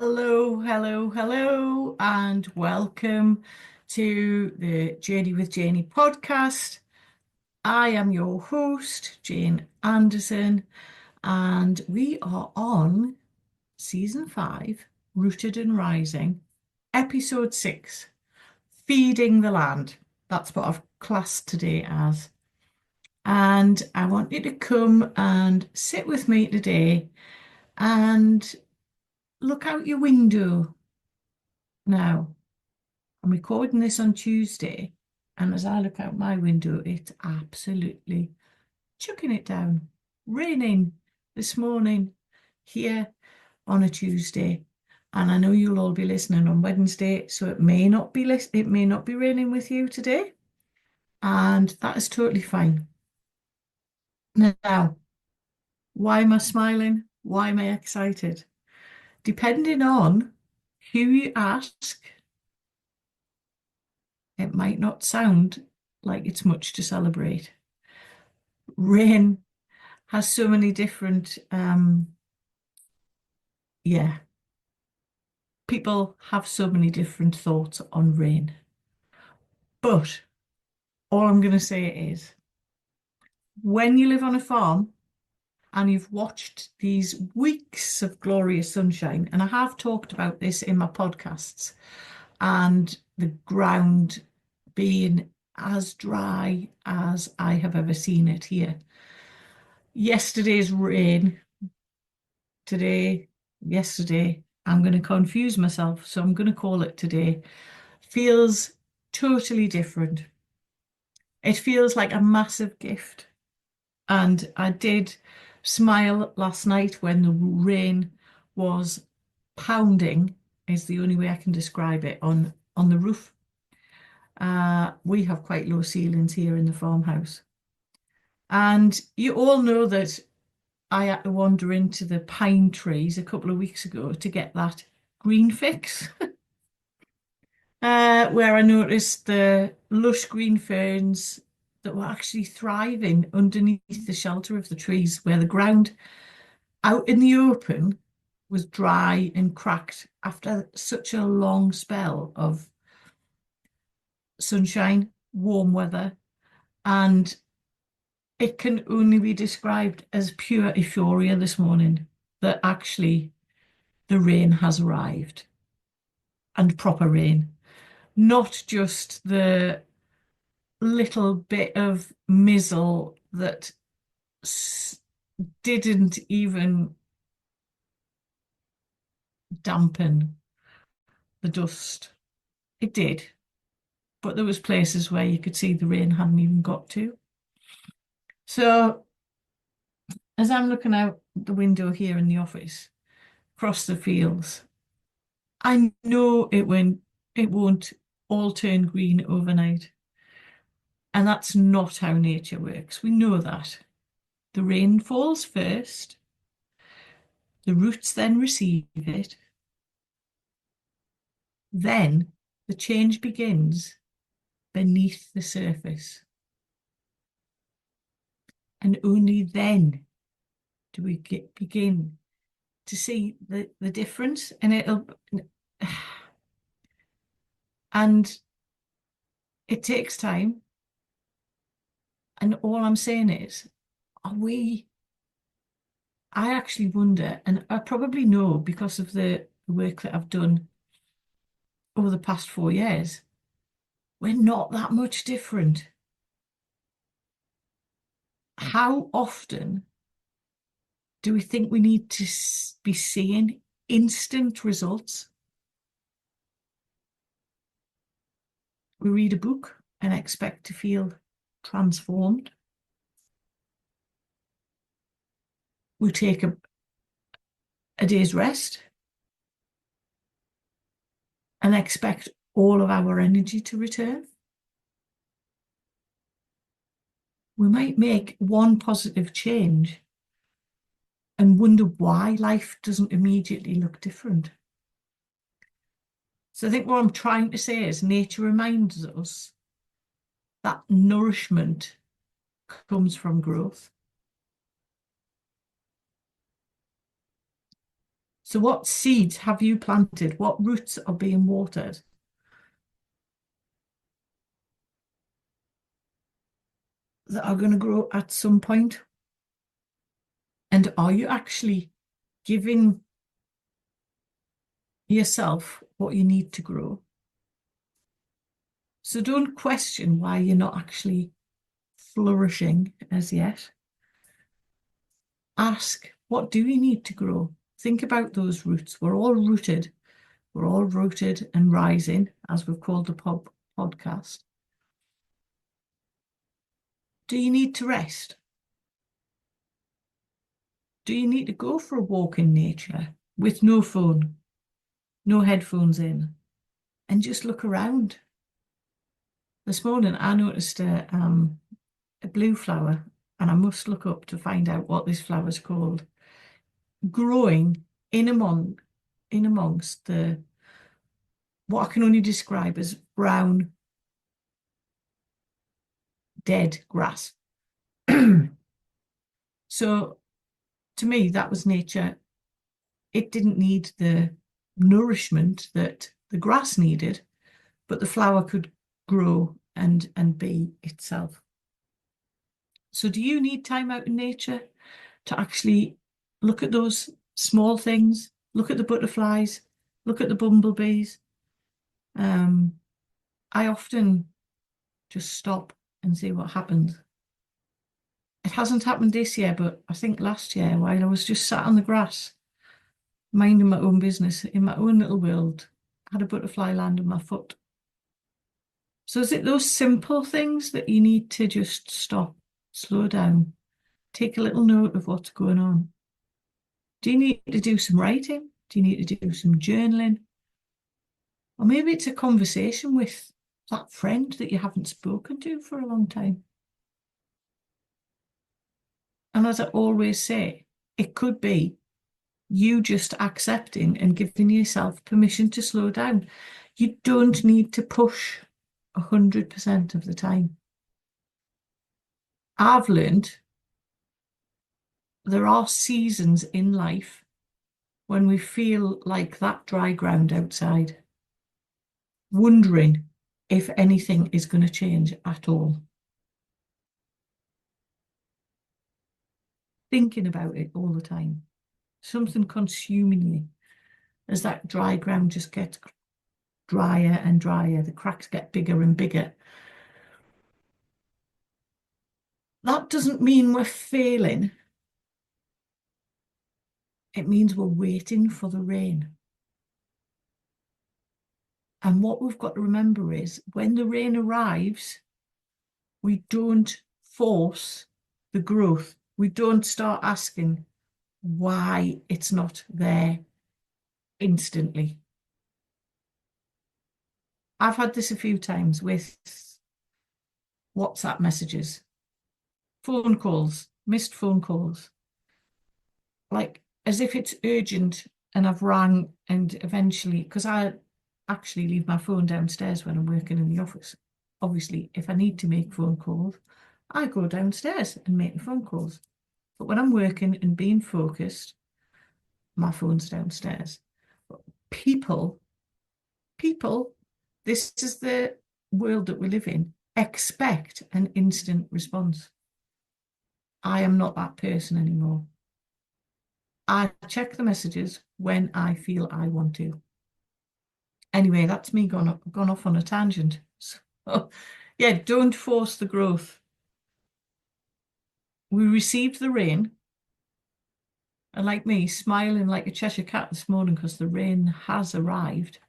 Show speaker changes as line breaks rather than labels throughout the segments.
Hello, hello, hello, and welcome to the Journey with Janie podcast. I am your host, Jane Anderson, and we are on season 5, Rooted and Rising, episode 6, Feeding the Land. That's what I've classed today as. And I want you to come and sit with me today and look out your window now. I'm recording this on Tuesday, and as I look out my window, it's absolutely chucking it down, raining this morning here on a Tuesday. And I know you'll all be listening on Wednesday, so it may not be raining with you today, and that is totally fine. Now, why am I smiling? Why am I excited? Depending on who you ask, it might not sound like it's much to celebrate. Rain has so many different, yeah, people have so many different thoughts on rain. But all I'm going to say is when you live on a farm and you've watched these weeks of glorious sunshine, and I have talked about this in my podcasts, and the ground being as dry as I have ever seen it here. Yesterday's rain, today, yesterday, I'm going to confuse myself, so I'm going to call it today, feels totally different. It feels like a massive gift. And I did smile last night when the rain was pounding, is the only way I can describe it, on the roof. We have quite low ceilings here in the farmhouse. And you all know that I had to wander into the pine trees a couple of weeks ago to get that green fix, where I noticed the lush green ferns that were actually thriving underneath the shelter of the trees, where the ground out in the open was dry and cracked after such a long spell of sunshine, warm weather, and it can only be described as pure euphoria this morning that actually the rain has arrived, and proper rain, not just the little bit of mizzle that didn't even dampen the dust. It did, but there was places where you could see the rain hadn't even got to. So as I'm looking out the window here in the office, across the fields, I know it won't all turn green overnight. And that's not how nature works. We know that. The rain falls first, the roots then receive it, then the change begins beneath the surface. And only then do we begin to see the difference. And it takes time. And all I'm saying is, are we, I actually wonder, and I probably know because of the work that I've done over the past 4 years, we're not that much different. How often do we think we need to be seeing instant results? We read a book and expect to feel transformed. We take a day's rest and expect all of our energy to return. We might make one positive change and wonder why life doesn't immediately look different. So I think what I'm trying to say is nature reminds us that nourishment comes from growth. So what seeds have you planted? What roots are being watered that are going to grow at some point? And are you actually giving yourself what you need to grow? So don't question why you're not actually flourishing as yet. Ask, what do you need to grow? Think about those roots. We're all rooted. We're all rooted and rising, as we've called the podcast. Do you need to rest? Do you need to go for a walk in nature with no phone, no headphones in, and just look around? This morning, I noticed a blue flower, and I must look up to find out what this flower's called, growing in amongst the what I can only describe as brown dead grass. So to me, that was nature. It didn't need the nourishment that the grass needed, but the flower could grow and be itself. So do you need time out in nature to actually look at those small things, look at the butterflies, look at the bumblebees? I often just stop and see what happens. It hasn't happened this year, but I think last year, while I was just sat on the grass, minding my own business in my own little world, I had a butterfly land on my foot. So is it those simple things that you need to just stop, slow down, take a little note of what's going on? Do you need to do some writing? Do you need to do some journaling? Or maybe it's a conversation with that friend that you haven't spoken to for a long time. And as I always say, it could be you just accepting and giving yourself permission to slow down. You don't need to push 100% of the time. I've learned there are seasons in life when we feel like that dry ground outside, wondering if anything is going to change at all. Thinking about it all the time, something consuming you as that dry ground just gets drier and drier, the cracks get bigger and bigger. That doesn't mean we're failing. It means we're waiting for the rain. And what we've got to remember is when the rain arrives, we don't force the growth. We don't start asking why it's not there instantly. I've had this a few times with WhatsApp messages, phone calls, missed phone calls, like as if it's urgent and I've rang and eventually, because I actually leave my phone downstairs when I'm working in the office. Obviously, if I need to make phone calls, I go downstairs and make the phone calls. But when I'm working and being focused, my phone's downstairs. But people, this is the world that we live in, expect an instant response. I am not that person anymore. I check the messages when I feel I want to. Anyway, that's me gone off on a tangent. So, yeah, don't force the growth. We received the rain, and like me, smiling like a Cheshire cat this morning because the rain has arrived.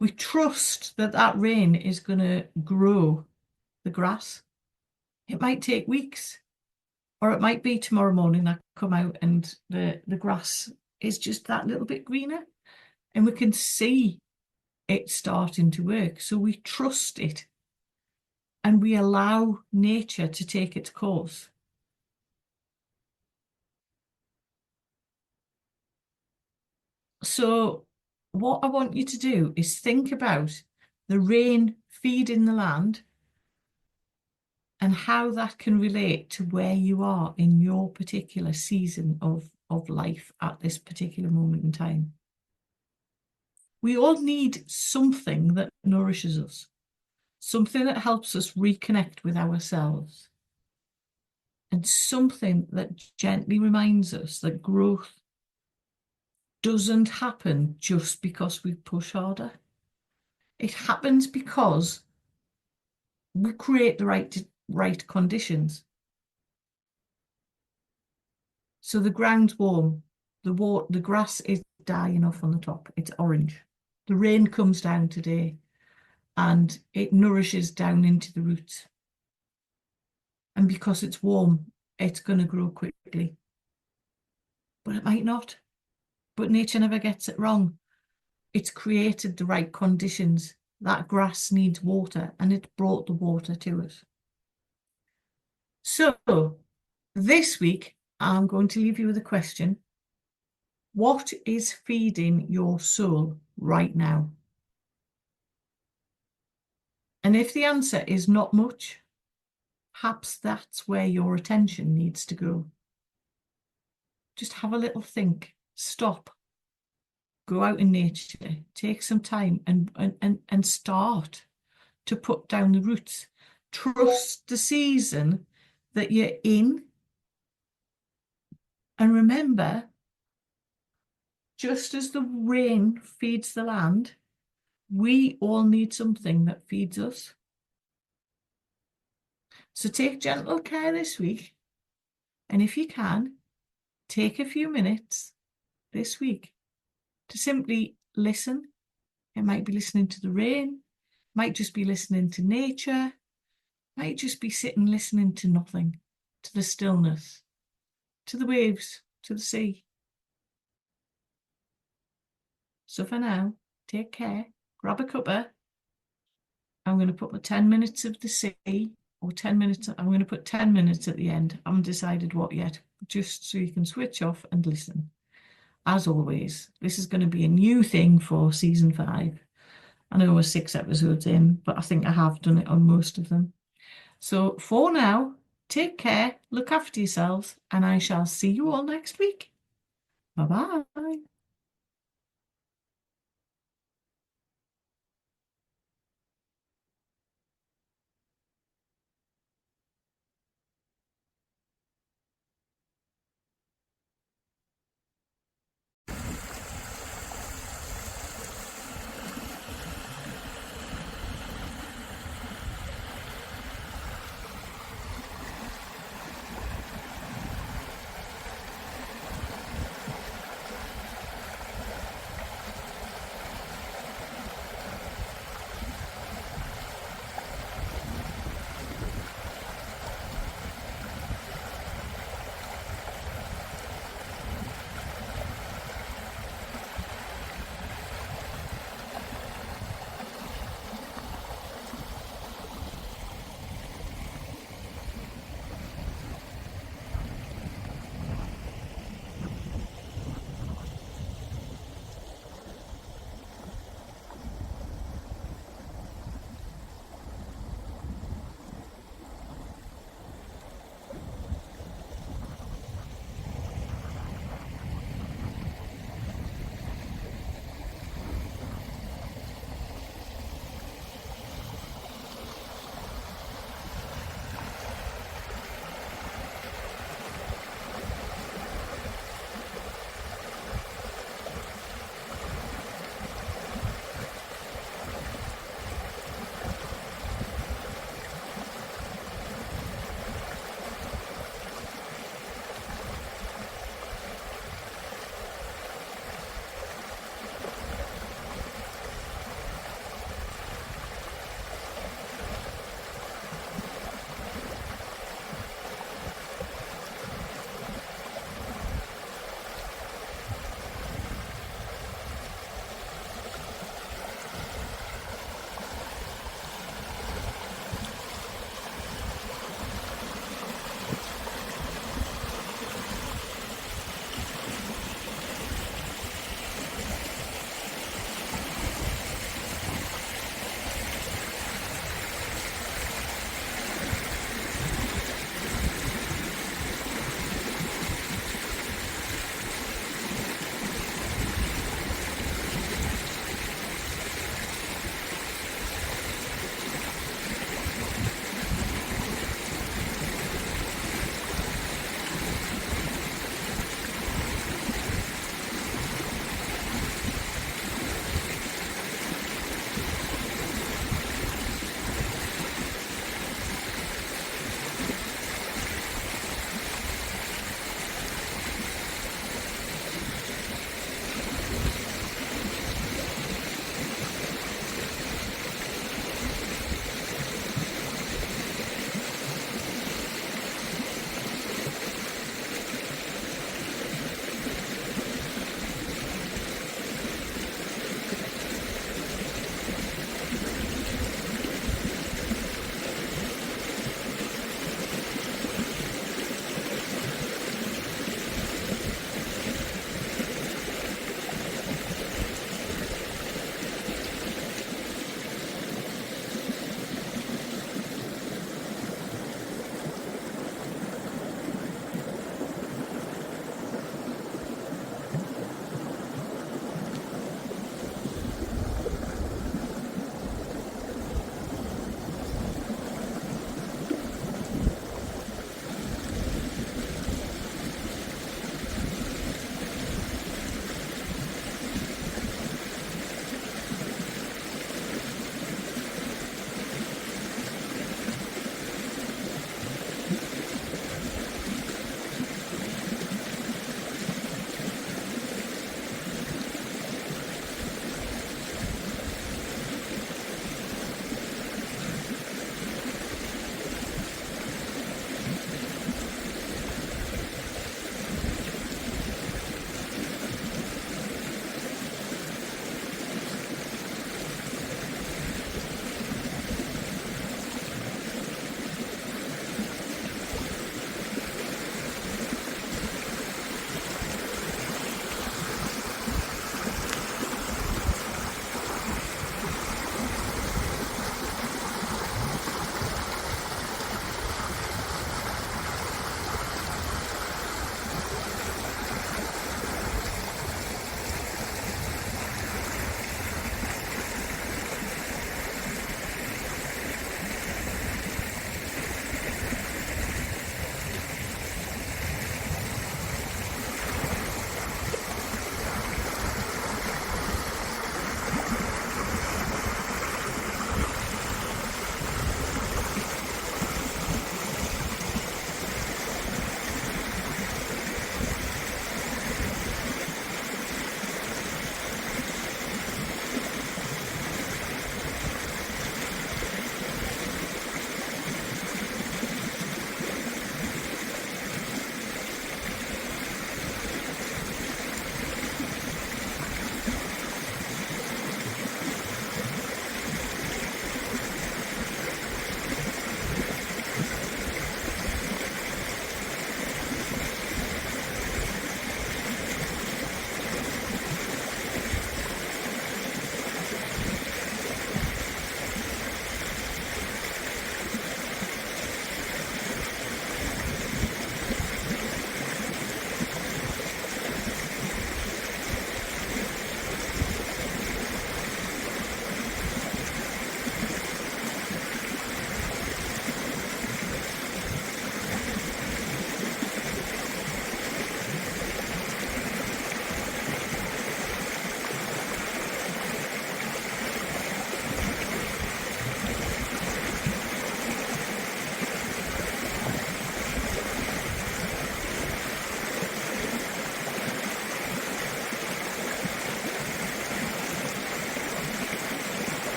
We trust that that rain is going to grow the grass. It might take weeks, or it might be tomorrow morning I come out and the grass is just that little bit greener, and we can see it starting to work. So we trust it and we allow nature to take its course. So what I want you to do is think about the rain feeding the land and how that can relate to where you are in your particular season of of life at this particular moment in time. We all need something that nourishes us, something that helps us reconnect with ourselves, and something that gently reminds us that growth doesn't happen just because we push harder. It happens because we create the right conditions. So the ground's warm, the grass is dying off on the top, it's orange. The rain comes down today and it nourishes down into the roots. And because it's warm, it's going to grow quickly. But it might not. But nature never gets it wrong. It's created the right conditions. That grass needs water and it brought the water to it. So this week, I'm going to leave you with a question. What is feeding your soul right now? And if the answer is not much, perhaps that's where your attention needs to go. Just have a little think, stop, go out in nature, take some time and start to put down the roots. Trust the season that you're in. And remember, just as the rain feeds the land, we all need something that feeds us. So take gentle care this week. And if you can, take a few minutes this week to simply listen. It might be listening to the rain, might just be listening to nature, might just be sitting listening to nothing, to the stillness, to the waves, to the sea. So for now, take care, grab a cuppa. I'm going to put my 10 minutes of the sea, or 10 minutes, I'm going to put 10 minutes at the end. I haven't decided what yet, just so you can switch off and listen. As always, this is going to be a new thing for season 5. I know we're 6 episodes in, but I think I have done it on most of them. So for now, take care, look after yourselves, and I shall see you all next week. Bye-bye.